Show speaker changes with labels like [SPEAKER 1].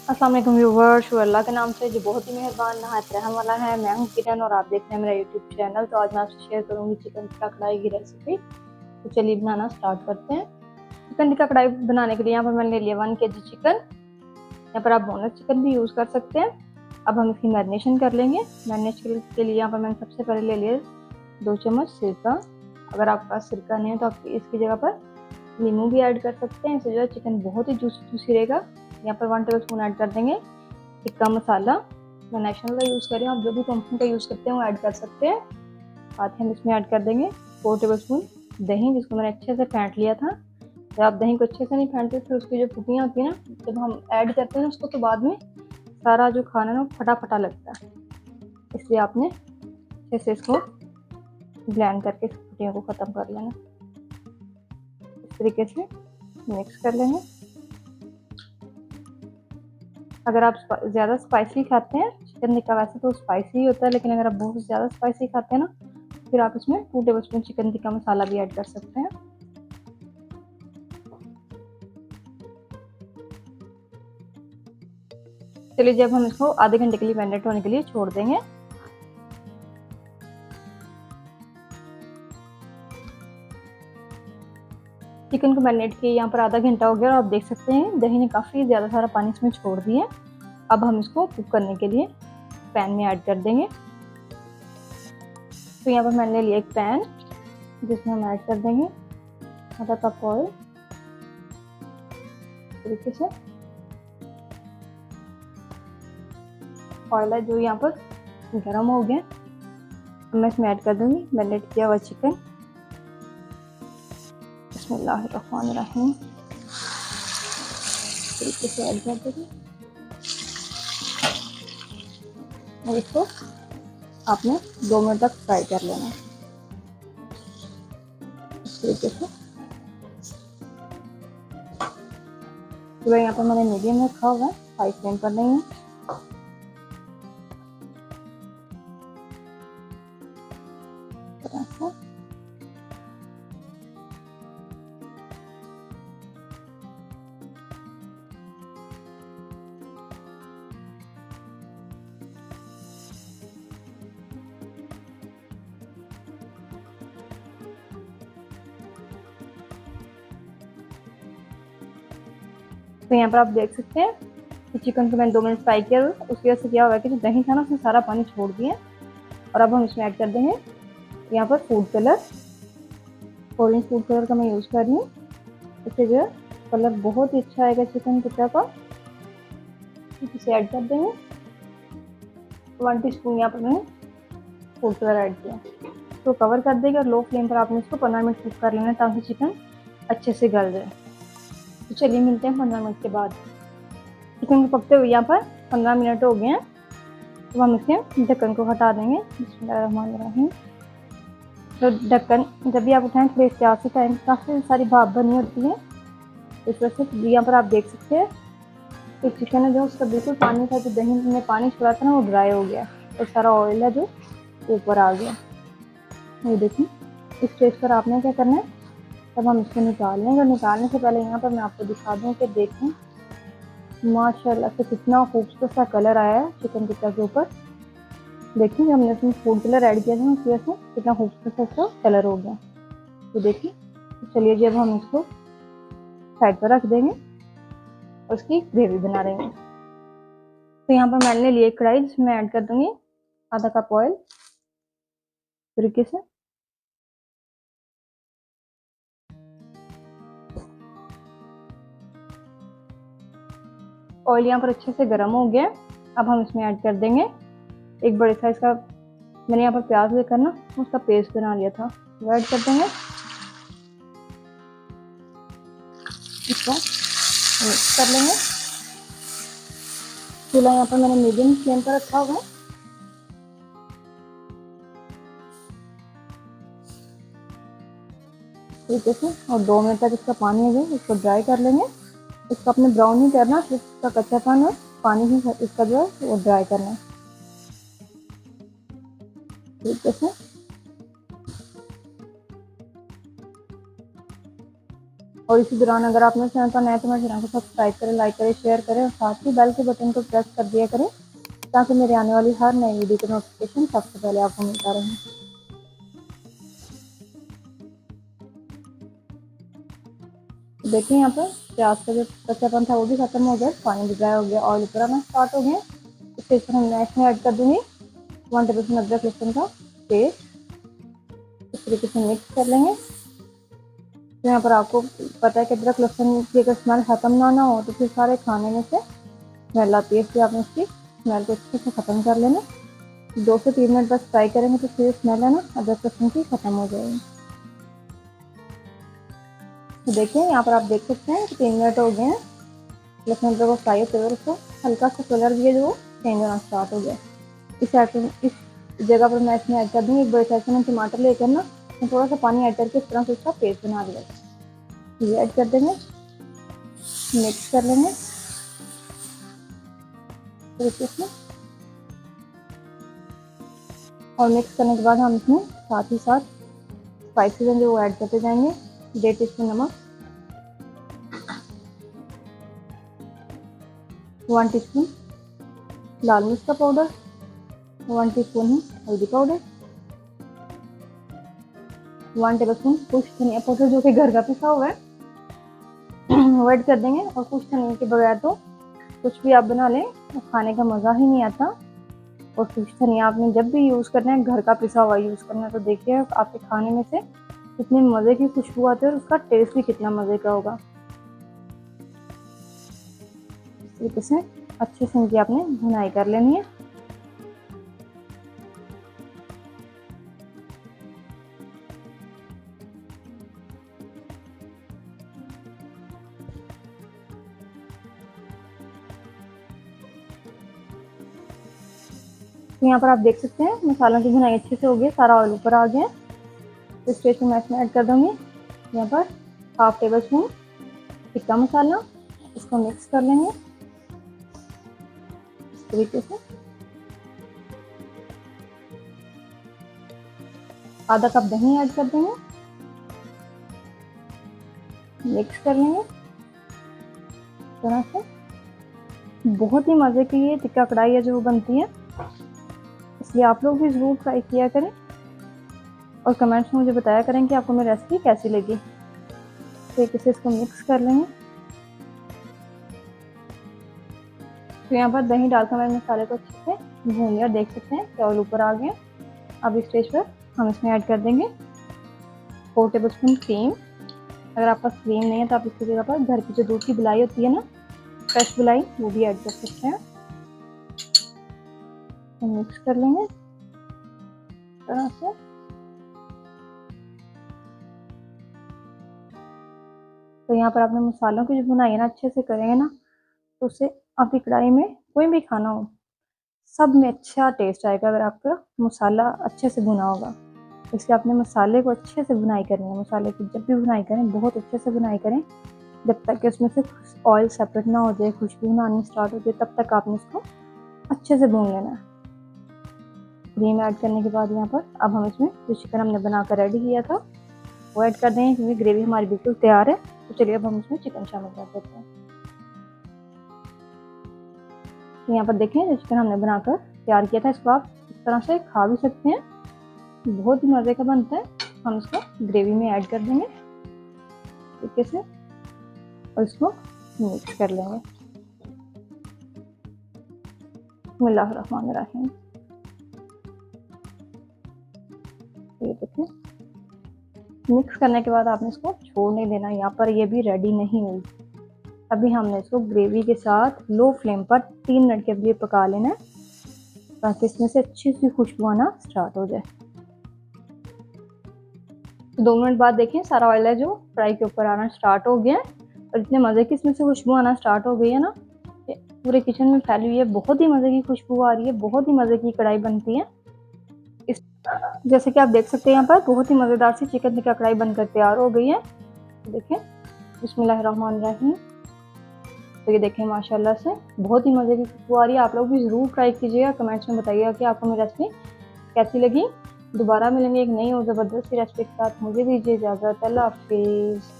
[SPEAKER 1] अस्सलाम वालेकुम व्यूवर्स, अल्लाह के नाम से जो बहुत ही मेहरबान नहायत रहम वाला है। मैं हूं किरण और आप देख रहे हैं मेरा यूट्यूब चैनल। तो आज मैं आपसे शेयर करूंगी चिकन टिक्का कढ़ाई की रेसिपी। तो चलिए बनाना स्टार्ट करते हैं। चिकन टिक्का कढ़ाई बनाने के लिए यहाँ पर मैंने ले लिया 1 kg चिकन। यहाँ पर आप बोनलेस चिकन भी यूज़ कर सकते हैं। अब हम इसकी मैरिनेशन कर लेंगे। मैरिनेशन के लिए यहाँ पर मैंने सबसे पहले ले लिया 2 चम्मच सिरका। अगर आपके पास सिरका नहीं है तो आप इसकी जगह पर नींबू भी ऐड कर सकते हैं। इससे जो है चिकन बहुत ही जूसी रहेगा। यहाँ पर 1 टेबलस्पून ऐड कर देंगे टिक्का मसाला। मैं नेशनल का यूज़ कर रही हूँ, आप जो भी कंपनी का यूज़ करते हैं वो ऐड कर सकते हैं। साथ ही हम इसमें ऐड कर देंगे 4 टेबलस्पून दही, जिसको मैंने अच्छे से फेंट लिया था। जब आप दही को अच्छे से नहीं फेंटते फिर उसकी जो पुटियाँ होती है ना, जब हम ऐड करते हैं ना उसको, तो बाद में सारा जो खाना है ना फटा फटा लगता है। इसलिए आपने अच्छे से इसको ब्लेंड करके इस पुटियों को ख़त्म कर लेना। इस तरीके से मिक्स कर लेंगे। अगर आप ज़्यादा स्पाइसी खाते हैं, चिकन टिक्का वैसे तो स्पाइसी ही होता है, लेकिन अगर आप बहुत ज़्यादा स्पाइसी खाते हैं ना, फिर आप इसमें 2 टेबलस्पून चिकन टिक्का मसाला भी ऐड कर सकते हैं। चलिए जब हम इसको आधे घंटे के लिए मैरिनेट होने के लिए छोड़ देंगे। चिकन को मैरिनेट किए यहाँ पर आधा घंटा हो गया और आप देख सकते हैं दही ने काफ़ी ज़्यादा सारा पानी इसमें छोड़ दिया। अब हम इसको कुक करने के लिए पैन में ऐड कर देंगे। तो यहाँ पर मैंने लिया एक पैन, जिसमें हम ऐड कर देंगे आधा कप ऑयल। तरीके से ऑयल है जो यहाँ पर गर्म हो गया। मैं इसमें ऐड कर दूंगी मैरिनेट किया हुआ चिकन। बिस्मिल्लाहिर्रहमानिर्रहीम। तरीके से ऐड कर देंगे और इसको आपने 2 मिनट तक फ्राई कर लेना है। इस तरीके से तो यहाँ पर मैंने मीडियम रखा हुआ है, हाई फ्लेम पर नहीं है। तो यहाँ पर आप देख सकते हैं कि चिकन को मैंने 2 मिनट फ्राई किया। उसकी वजह से क्या हुआ कि जो दही था ना उसने सारा पानी छोड़ दिया। और अब हम इसमें ऐड कर देंगे यहाँ पर food colour. Orange food colour का मैं यूज़ कर रही हूँ। इससे जो है कलर बहुत ही अच्छा आएगा चिकन टिक्का का। इसे ऐड कर देंगे 1 टीस्पून यहाँ पर मैंने फूड कलर ऐड किया। तो कवर कर देंगे और लो फ्लेम पर आपने इसको 15 मिनट कुक कर लेना है ताकि चिकन अच्छे से गल जाए। तो चलिए मिलते हैं 15 मिनट के बाद। चिकन को पकते हुए यहाँ पर 15 मिनट हो गए हैं। तो हम इसके ढक्कन को हटा देंगे। बिस्मिल्लाहिर्रहमानिर्रहीम। तो ढक्कन जब भी आप उठाएं थोड़ी एहतियात से टाइम, काफ़ी सारी भाप बनी होती है। इस वजह से यहाँ पर आप देख सकते हैं कि चिकन है जो उसका बिल्कुल पानी था, जो दही में पानी छोड़ा था ना वो ड्राई हो गया और सारा ऑयल है जो ऊपर आ गया। ये देखिए इस स्टेज पर आपने क्या करना है, तब हम इसको निकाल लेंगे। और निकालने से पहले यहाँ पर मैं आपको दिखा दूँ कि देखें माशाल्लाह से कितना खूबसूरत सा कलर आया है चिकन टिक्का के ऊपर। देखिए हमने इसमें फूड कलर ऐड किया था, उसकी वजह से कितना खूबसूरत सा इसका कलर हो गया। तो देखिए तो चलिए जब हम इसको साइड पर रख देंगे और उसकी ग्रेवी बना देंगे। तो यहाँ पर मैंने लिए कढ़ाई, जिसमें ऐड कर दूंगी आधा कप ऑयल। तरीके से ऑयल यहाँ पर अच्छे से गर्म हो गया। अब हम इसमें ऐड कर देंगे एक बड़े साइज का, मैंने यहाँ पर प्याज लेकर ना उसका पेस्ट बना लिया था, वो ऐड कर देंगे। इसको मिक्स कर लेंगे। चूल्हा यहाँ पर मैंने मीडियम फ्लेम पर रखा हुआ है। तरीके से और 2 मिनट तक इसका पानी है जो इसको ड्राई कर लेंगे। इसको अपने ब्राउन नहीं करना, सिर्फ इसका कच्चापन और पानी ही इसका जो है वो ड्राई करना है। तरीके से और इसी दौरान अगर आप मेरे चैनल पर नए तो मेरे चैनल को सब्सक्राइब करें, लाइक करें, शेयर करें और साथ ही बेल के बटन को प्रेस कर दिया करें ताकि मेरे आने वाली हर नई वीडियो का नोटिफिकेशन सबसे पहले आपको मिलता रहे। देखिए यहाँ पर प्याज का जो कच्चापन था वो भी खत्म हो गया, पानी भी ड्राई हो गया, ऑयल ऊपर आना स्टार्ट हो गया। इस स्टेज पर हम नेक्स्ट में ऐड कर दूंगी 1 टेबलस्पून अदरक लहसुन का पेस्ट। इस तरीके से मिक्स कर लेंगे। तो यहाँ पर आपको पता है कि अदरक लहसुन की अगर स्मेल खत्म ना हो तो फिर सारे खाने में से स्मेल आती है, इसलिए आपने इसकी स्मेल को अच्छे से खत्म कर लेना। 2 से 3 मिनट बस फ्राई करेंगे तो फिर स्मेल है ना अदरक लहसुन की खत्म हो जाएगी। तो देखिए यहाँ पर आप देख सकते हैं कि 3 मिनट हो गए हैं। लहसुन अदरक को फ्राई होते हुए उसको हल्का सा कलर भी है जो चेंज होना स्टार्ट हो गया। इस जगह पर मैं इसमें ऐड कर दूँगी 1 बड़े साइज में टमाटर लेकर ना थोड़ा सा पानी ऐड करके इस तरह से उसका पेस्ट बना दिया। ये ऐड कर देंगे, मिक्स कर लेंगे इसमें। और मिक्स करने के बाद हम इसमें साथ ही साथ स्पाइसेस हैं जो वो ऐड करते जाएंगे। 1.5 टीस्पून नमक, 1 टीस्पून लाल मिर्च का पाउडर, 1 टीस्पून ही हल्दी पाउडर, 1 टेबलस्पून कुछ धनिया पाउडर जो कि घर का पिसा हुआ है वो ऐड कर देंगे। और कुछ धनिया के बगैर तो कुछ भी आप बना लें तो खाने का मज़ा ही नहीं आता। और कुछ धनिया आपने जब भी यूज़ करना है घर का पिसा हुआ यूज़ करना है तो देखिए आपके खाने में से कितने मज़े की खुशबू आती है और उसका टेस्ट भी कितना मज़े का होगा। इस तरीके से अच्छे से इनकी आपने भुनाई कर लेनी है। तो यहाँ पर आप देख सकते हैं मसालों की भुनाई अच्छे से हो गई, सारा ऑयल ऊपर आ गया। तो इस स्टेज में मैं इसमें ऐड कर दूँगी यहाँ पर 1/2 टेबलस्पून टिक्का मसाला। इसको मिक्स कर लेंगे इस तरीके से। आधा कप दही ऐड कर देंगे, मिक्स कर लेंगे इस तरह से। बहुत ही मज़े की ये टिक्का कढ़ाई है जो बनती है, इसलिए आप लोग भी ज़रूर ट्राई किया करें और कमेंट्स में मुझे बताया करें कि आपको मेरी रेसिपी कैसी लगी। तो एक से इसको मिक्स कर लेंगे। तो यहाँ पर दही डालकर मैंने मसाले को अच्छे से भून लिया, देख सकते हैं कि ऑयल ऊपर आ गया। अब इस स्टेज पर हम इसमें ऐड कर देंगे 4 टेबलस्पून क्रीम। अगर आपके पास क्रीम नहीं है तो आप इसकी जगह पर घर की जो दूध की मलाई होती है ना, फ्रेश मलाई, वो भी ऐड कर सकते हैं। तो मिक्स कर लेंगे इस तरह से। तो यहाँ पर आपने मसालों की जो भुनाई है ना अच्छे से करेंगे ना तो उससे आपकी कढ़ाई में कोई भी खाना हो सब में अच्छा टेस्ट आएगा अगर आपका मसाला अच्छे से भुना होगा। इसलिए आपने मसाले को अच्छे से भुनाई करनी है। मसाले की जब भी भुनाई करें बहुत अच्छे से भुनाई करें जब तक कि उसमें से ऑयल सेपरेट ना हो जाए, खुशबू ना आनी स्टार्ट हो जाए, तब तक आपने इसको अच्छे से भून लेना है। क्रीम ऐड करने के बाद यहाँ पर अब हम इसमें जो चिकन हमने बनाकर रेडी किया था वो ऐड कर देंगे क्योंकि ग्रेवी हमारी बिल्कुल तैयार है। तो चलिए अब हम इसमें चिकन शामिल कर देते हैं। तो यहाँ पर देखें जो चिकन हमने बनाकर तैयार किया था इसको आप इस तरह से खा भी सकते हैं, बहुत ही मज़े का बनता है। हम इसको ग्रेवी में ऐड कर देंगे तरीके से और इसको मिक्स कर लेंगे। बिस्मिल्लाहिर्रहमानिर्रहीम। ये देखिए मिक्स करने के बाद आपने इसको छोड़ नहीं देना। यहाँ पर ये भी रेडी नहीं हुई, अभी हमने इसको ग्रेवी के साथ लो फ्लेम पर 3 मिनट के लिए पका लेना है ताकि इसमें से अच्छी सी खुशबू आना स्टार्ट हो जाए। तो 2 मिनट बाद देखें सारा ऑयल है जो फ्राई के ऊपर आना स्टार्ट हो गया है और इतने मज़े की इसमें से खुशबू आना स्टार्ट हो गई है ना, पूरे किचन में फैली हुई है। बहुत ही मज़े की खुशबू आ रही है, बहुत ही मज़े की कढ़ाई बनती है। इस जैसे कि आप देख सकते हैं यहाँ पर बहुत ही मज़ेदार सी चिकन टिक्का कढ़ाई बनकर तैयार हो गई है। देखें बिस्मिल्लाहिर्रहमानिर्रहीम। तो ये देखें माशाल्लाह से बहुत ही मज़े की खुशबू आ रही है। आप लोग भी ज़रूर ट्राई कीजिएगा, कमेंट्स में बताइएगा कि आपको मेरी रेसिपी कैसी लगी। दोबारा मिलेंगे एक नई और ज़बरदस्त रेसिपी के साथ। मुझे दीजिए इजाज़त। अल्लाह हाफिज़।